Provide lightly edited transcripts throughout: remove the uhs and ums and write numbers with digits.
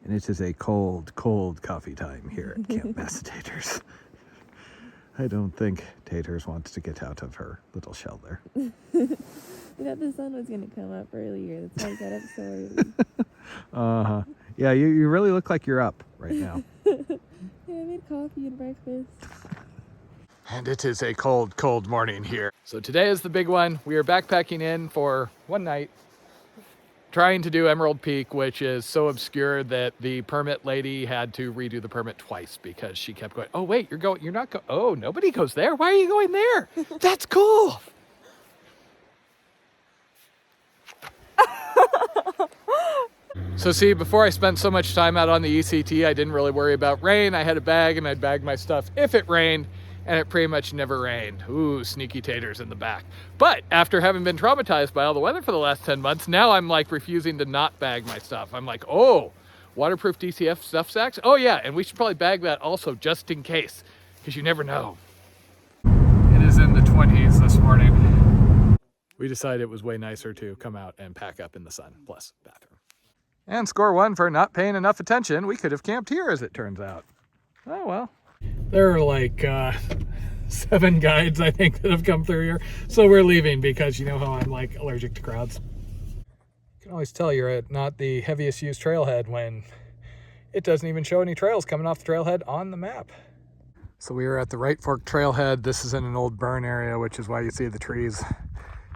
And it is a cold, cold coffee time here at Camp MasoTaters. I don't think Taters wants to get out of her little shell there. We thought the sun was going to come up earlier. That's why I got up so early. Uh-huh. Yeah, you really look like you're up right now. Yeah, I made coffee and breakfast. And it is a cold, cold morning here. So today is the big one. We are backpacking in for one night, trying to do Emerald Peak, which is so obscure that the permit lady had to redo the permit twice because she kept going, oh wait, you're not going, oh, nobody goes there. Why are you going there? That's cool. So see, before I spent so much time out on the ECT, I didn't really worry about rain. I had a bag and I'd bag my stuff if it rained, and it pretty much never rained. Ooh, sneaky taters in the back. But after having been traumatized by all the weather for the last 10 months, now I'm like refusing to not bag my stuff. I'm like, oh, waterproof DCF stuff sacks? Oh yeah, and we should probably bag that also just in case, because you never know. It is in the 20s this morning. We decided it was way nicer to come out and pack up in the sun, plus bathroom. And score one for not paying enough attention. We could have camped here, as it turns out. Oh well. There are like 7 guides, I think, that have come through here. So we're leaving because you know how I'm like allergic to crowds. You can always tell you're at not the heaviest used trailhead when it doesn't even show any trails coming off the trailhead on the map. So we are at the Right Fork Trailhead. This is in an old burn area, which is why you see the trees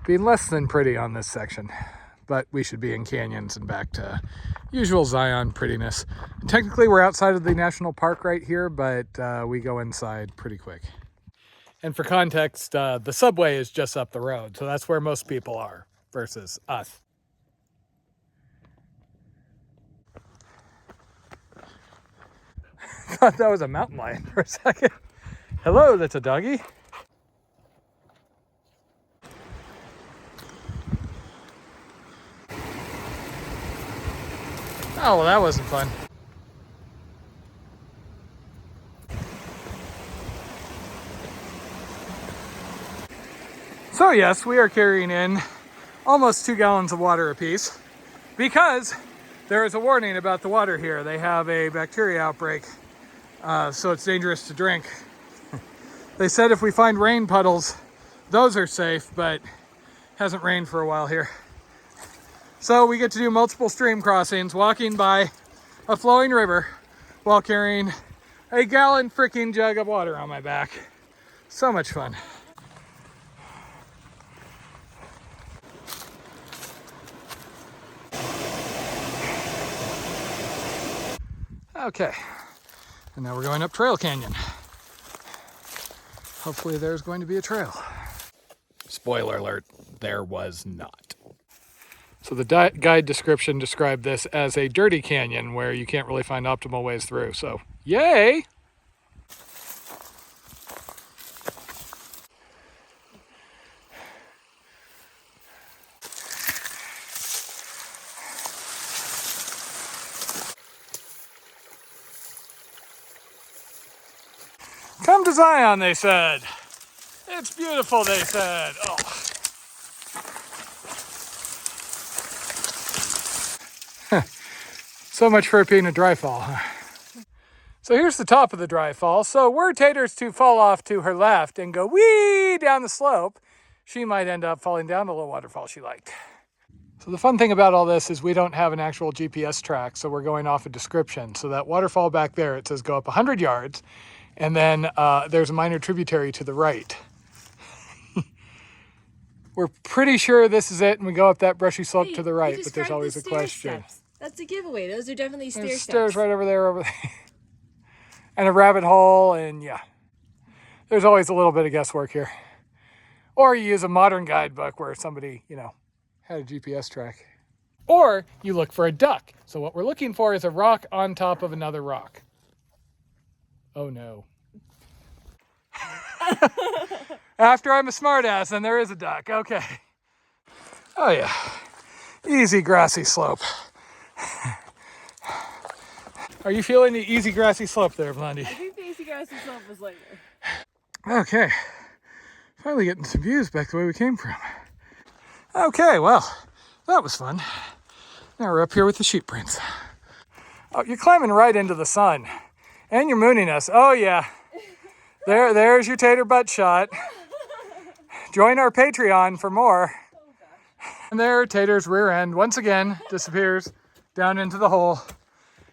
being less than pretty on this section. But we should be in canyons and back to usual Zion prettiness. And technically we're outside of the national park right here, but we go inside pretty quick. And for context, the subway is just up the road, so that's where most people are versus us. I thought that was a mountain lion for a second. Hello, that's a doggy. Oh, well, that wasn't fun. So yes, we are carrying in almost 2 gallons of water apiece because there is a warning about the water here. They have a bacteria outbreak, so it's dangerous to drink. They said if we find rain puddles, those are safe, but it hasn't rained for a while here. So we get to do multiple stream crossings, walking by a flowing river while carrying a gallon freaking jug of water on my back. So much fun. Okay, and now we're going up Trail Canyon. Hopefully there's going to be a trail. Spoiler alert, there was not. So the guide description described this as a dirty canyon where you can't really find optimal ways through. So, yay! Come to Zion, they said. It's beautiful, they said. Oh. So much for it being a dry fall, huh? So here's the top of the dry fall. So were Taters to fall off to her left and go wee down the slope, she might end up falling down the little waterfall she liked. So the fun thing about all this is we don't have an actual GPS track, so we're going off a description. So that waterfall back there, it says go up 100 yards, and then there's a minor tributary to the right. We're pretty sure this is it, and we go up that brushy slope to the right, but there's always a question. Steps. That's a giveaway. Those are definitely stair steps. Stairs right over there, and a rabbit hole, and yeah. There's always a little bit of guesswork here. Or you use a modern guidebook where somebody, you know, had a GPS track. Or you look for a duck. So what we're looking for is a rock on top of another rock. Oh no. After I'm a smartass, then there is a duck. Okay. Oh yeah. Easy grassy slope. Are you feeling the easy grassy slope there, Blondie? I think the easy grassy slope was later. Okay. Finally getting some views back the way we came from. Okay, well, that was fun. Now we're up here with the sheep prints. Oh, you're climbing right into the sun. And you're mooning us. Oh, yeah. There's your tater butt shot. Join our Patreon for more. And there, Tater's rear end once again disappears down into the hole.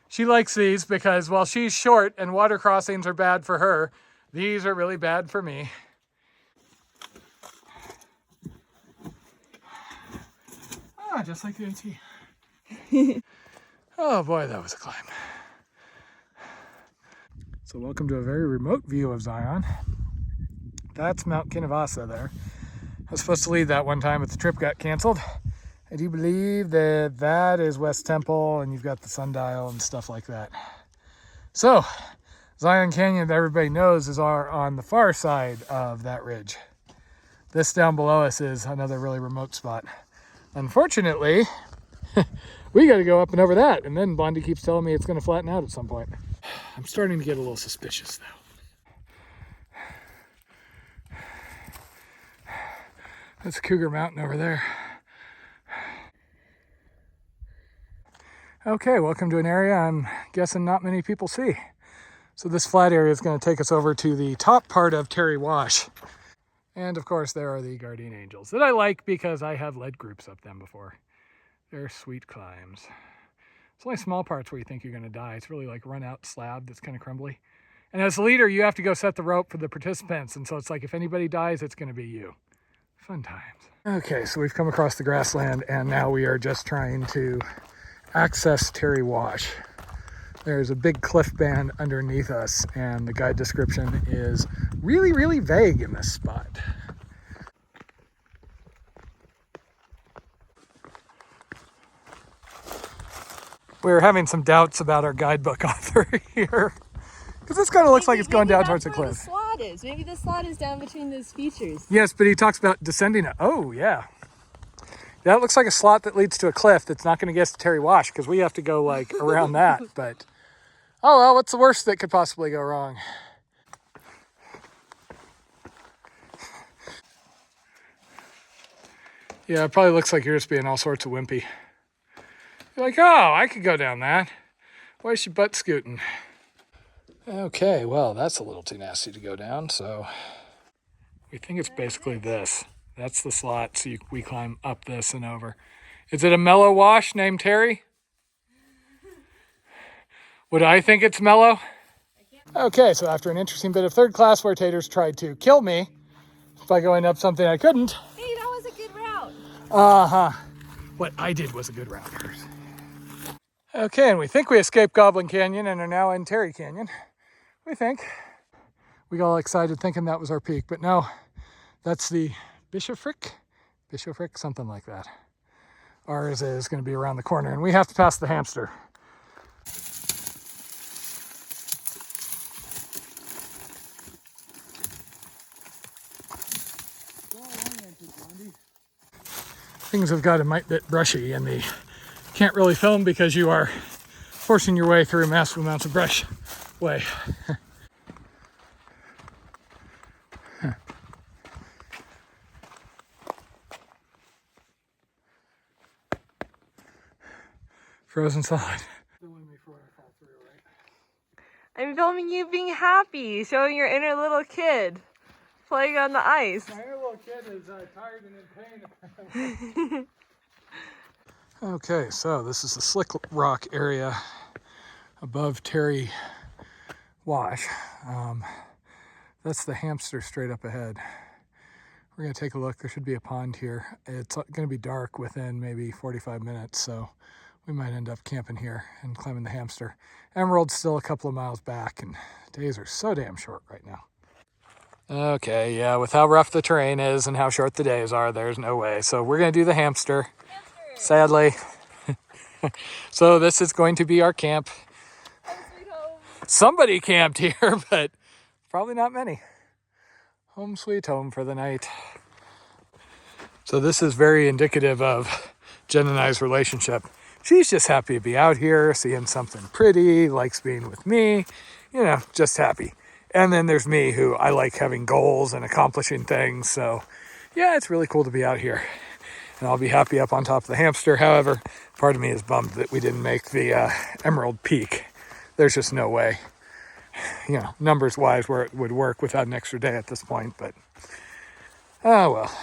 She likes these because while she's short and water crossings are bad for her, these are really bad for me. Ah, just like the AT. Oh boy, that was a climb. So welcome to a very remote view of Zion. That's Mount Kinavasa there. I was supposed to leave that one time, but the trip got canceled. I do believe that that is West Temple, and you've got the sundial and stuff like that. So, Zion Canyon, that everybody knows, is on the far side of that ridge. This down below us is another really remote spot. Unfortunately, we got to go up and over that, and then Blondie keeps telling me it's going to flatten out at some point. I'm starting to get a little suspicious, though. That's Cougar Mountain over there. Okay, welcome to an area I'm guessing not many people see. So this flat area is going to take us over to the top part of Terry Wash. And of course there are the guardian angels that I like because I have led groups up them before. They're sweet climbs. It's only small parts where you think you're going to die. It's really like run out slab that's kind of crumbly. And as a leader, you have to go set the rope for the participants. And so it's like if anybody dies, it's going to be you. Fun times. Okay, so we've come across the grassland and now we are just trying to access Terry Wash. There's a big cliff band underneath us and the guide description is really, really vague in this spot. We're having some doubts about our guidebook author here. Because this kind of looks like it's going down towards the cliff. The slot is. Maybe the slot is down between those features. Yes, but he talks about descending it. Oh, yeah. That looks like a slot that leads to a cliff that's not going to get us to Terry Wash because we have to go like around that. But, oh well, what's the worst that could possibly go wrong? Yeah, it probably looks like you're just being all sorts of wimpy. You're like, oh, I could go down that. Why is she butt scooting? Okay, well, that's a little too nasty to go down, so we think it's basically this. That's the slot, so we climb up this and over. Is it a mellow wash named Terry? Would I think it's mellow? Okay, so after an interesting bit of third class where Taters tried to kill me by going up something I couldn't. Hey, that was a good route. Uh-huh. What I did was a good route. Okay, and we think we escaped Goblin Canyon and are now in Terry Canyon. We think. We got all excited thinking that was our peak, but no, that's the Bishopric, something like that. Ours is going to be around the corner, and we have to pass the Hamster. Things have got a mite bit brushy, and the can't really film because you are forcing your way through massive amounts of brush way. Frozen solid. I'm filming you being happy, showing your inner little kid playing on the ice. My inner little kid is tired and in pain. Okay, so this is the Slick Rock area above Terry Wash. That's the Hamster straight up ahead. We're going to take a look. There should be a pond here. It's going to be dark within maybe 45 minutes, so we might end up camping here and climbing the Hamster. Emerald's still a couple of miles back, and days are so damn short right now. Okay, yeah, with how rough the terrain is and how short the days are, there's no way. So we're going to do the Hamster, sadly. So this is going to be our camp. Home sweet home. Somebody camped here, but probably not many. Home sweet home for the night. So this is very indicative of Jen and I's relationship. She's just happy to be out here, seeing something pretty, likes being with me, you know, just happy. And then there's me, who I like having goals and accomplishing things. So yeah, it's really cool to be out here. and I'll be happy up on top of the Hamster. However, part of me is bummed that we didn't make the Emerald Peak. There's just no way, numbers wise, where it would work without an extra day at this point, but oh well.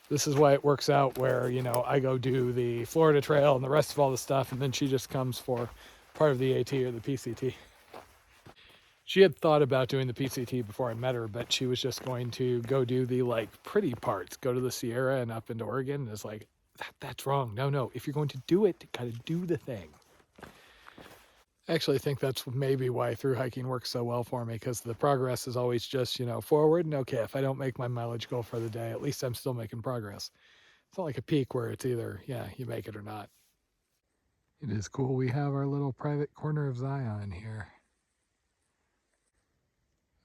This is why it works out where, I go do the Florida Trail and the rest of all the stuff, and then she just comes for part of the AT or the PCT. She had thought about doing the PCT before I met her, but she was just going to go do the pretty parts, go to the Sierra and up into Oregon. And it's like, that's wrong. No. If you're going to do it, you gotta do the thing. I actually think that's maybe why through hiking works so well for me, because the progress is always just, forward. And okay, if I don't make my mileage goal for the day, at least I'm still making progress. It's not like a peak where it's either, you make it or not. It is cool. We have our little private corner of Zion here.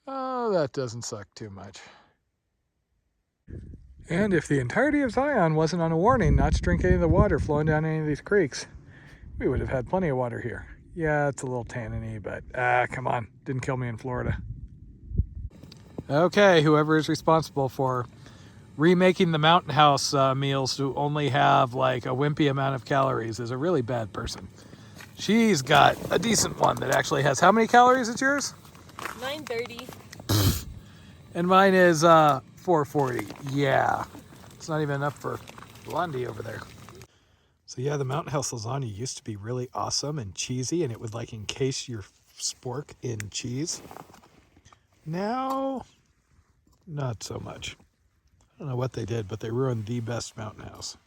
Oh, that doesn't suck too much. And if the entirety of Zion wasn't on a warning not to drink any of the water flowing down any of these creeks, we would have had plenty of water here. Yeah, it's a little tanniny, but come on, didn't kill me in Florida. Okay, whoever is responsible for remaking the mountain house meals to only have like a wimpy amount of calories is a really bad person. She's got a decent one that actually has how many calories? It's yours? 930. And mine is 440. Yeah, it's not even enough for Blondie over there. So yeah, the Mountain House lasagna used to be really awesome and cheesy, and it would encase your spork in cheese. Now, not so much. I don't know what they did, but they ruined the best Mountain House.